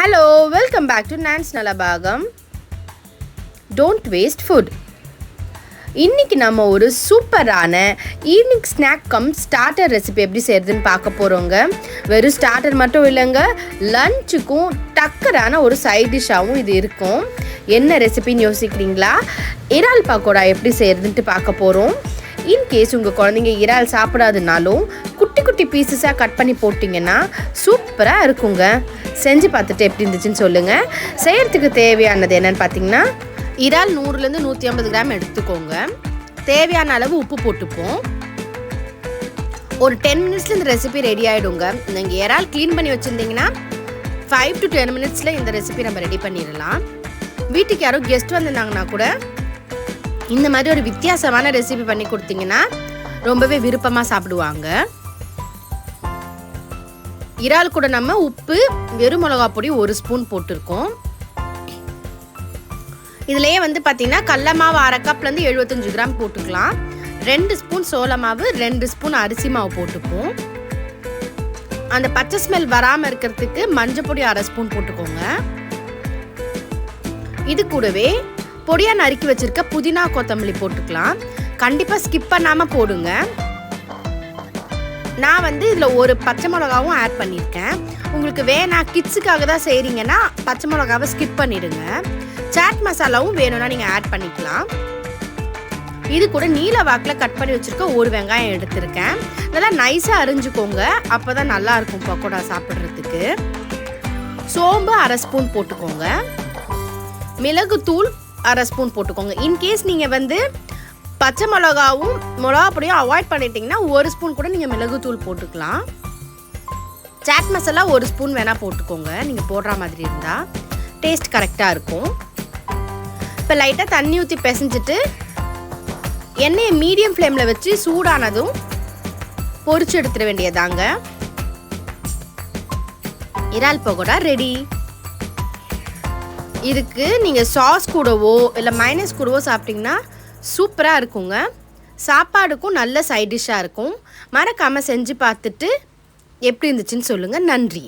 Hello, welcome back to நான்ஸ் நலபாகம். Don't waste food. இன்றைக்கி நம்ம ஒரு சூப்பரான evening snack cum starter recipe எப்படி செய்கிறதுன்னு பார்க்க போகிறோங்க. வெறும் ஸ்டார்டர் மட்டும் இல்லைங்க, லஞ்சுக்கும் டக்கரான ஒரு சைட் டிஷ்ஷாகவும் இது இருக்கும். என்ன ரெசிபின்னு யோசிக்கிறீங்களா? இறால் பக்கோடா எப்படி செய்கிறதுன்ட்டு பார்க்க போகிறோம். இன்கேஸ் உங்கள் குழந்தைங்க இறால் சாப்பிடாதுனாலும் குட்டி குட்டி பீசஸாக கட் பண்ணி போட்டிங்கன்னா சூப்பராக இருக்குங்க. செஞ்சு பார்த்துட்டு எப்படி இருந்துச்சுன்னு சொல்லுங்கள். செய்கிறதுக்கு தேவையானது என்னென்னு பார்த்தீங்கன்னா, இறால் 100லேருந்து 150 கிராம் எடுத்துக்கோங்க. தேவையான அளவு உப்பு போட்டுப்போம். ஒரு 10 மினிட்ஸில் இந்த ரெசிபி ரெடி ஆகிடுங்க. நீங்கள் இறால் க்ளீன் பண்ணி வச்சுருந்தீங்கன்னா 5 to 10 மினிட்ஸில் இந்த ரெசிபி நம்ம ரெடி பண்ணிடலாம். வீட்டுக்கு யாரும் கெஸ்ட் வந்திருந்தாங்கன்னா கூட இந்த மாதிரி ஒரு வித்தியாசமான ரெசிபி பண்ணி கொடுத்தீங்கன்னா ரொம்பவே விருப்பமாக சாப்பிடுவாங்க. இறால் கூட நம்ம உப்பு, வெறும் மிளகா பொடி 1 ஸ்பூன் போட்டிருக்கோம். இதுலேயே பார்த்தீங்கன்னா கடல மாவு 1/2 கப்லேருந்து 75 கிராம் போட்டுக்கலாம். 2 ஸ்பூன் சோள மாவு, 2 ஸ்பூன் அரிசி மாவு போட்டுப்போம். அந்த பச்சை ஸ்மெல் வராமல் இருக்கிறதுக்கு மஞ்சள் பொடி 1/2 ஸ்பூன் போட்டுக்கோங்க. இது கூடவே பொடியாக நறுக்கி வச்சிருக்க புதினா கொத்தமல்லி போட்டுக்கலாம். கண்டிப்பாக ஸ்கிப் பண்ணாமல் போடுங்க. நான் இதில் ஒரு பச்சை மிளகாவும் ஆட் பண்ணியிருக்கேன். உங்களுக்கு வேணாம், கிட்ஸுக்காக தான் செய்கிறீங்கன்னா பச்சை மிளகாவை ஸ்கிப் பண்ணிவிடுங்க. சாட் மசாலாவும் வேணும்னா நீங்கள் ஆட் பண்ணிக்கலாம். இது கூட நீல வாக்கில் கட் பண்ணி வச்சுருக்க ஒரு வெங்காயம் எடுத்திருக்கேன். நல்லா நைஸாக அரிஞ்சுக்கோங்க, அப்போ தான் நல்லாயிருக்கும் பக்கோடா சாப்பிட்றதுக்கு. சோம்பு 1/2 ஸ்பூன் போட்டுக்கோங்க. மிளகுத்தூள் 1/2 ஸ்பூன் போட்டுக்கோங்க. இன்கேஸ் நீங்கள் பச்சை மிளகாவும் மிளகா பொடியும் அவாய்ட் பண்ணிட்டீங்கன்னா 1 ஸ்பூன் கூட நீங்கள் மிளகுத்தூள் போட்டுக்கலாம். சாட் மசாலா 1 ஸ்பூன் வேணால் போட்டுக்கோங்க. நீங்கள் போடுற மாதிரி இருந்தால் டேஸ்ட் கரெக்டாக இருக்கும். இப்போ லைட்டாக தண்ணி ஊற்றி பிசைஞ்சிட்டு எண்ணெயை மீடியம் ஃப்ளேமில் வச்சு சூடானதும் பொரிச்சு எடுத்துட வேண்டியதாங்க. இறால் பக்கோடா ரெடி. இதுக்கு நீங்கள் சாஸ் கூடவோ இல்லை மைனஸ் கூடவோ சாப்பிட்டிங்கன்னா சூப்பராக இருக்குங்க. சாப்பாடுக்கும் நல்ல சைட் டிஷ்ஷாக இருக்கும். மறக்காமல் செஞ்சு பார்த்துட்டு எப்படி இருந்துச்சுன்னு சொல்லுங்கள். நன்றி.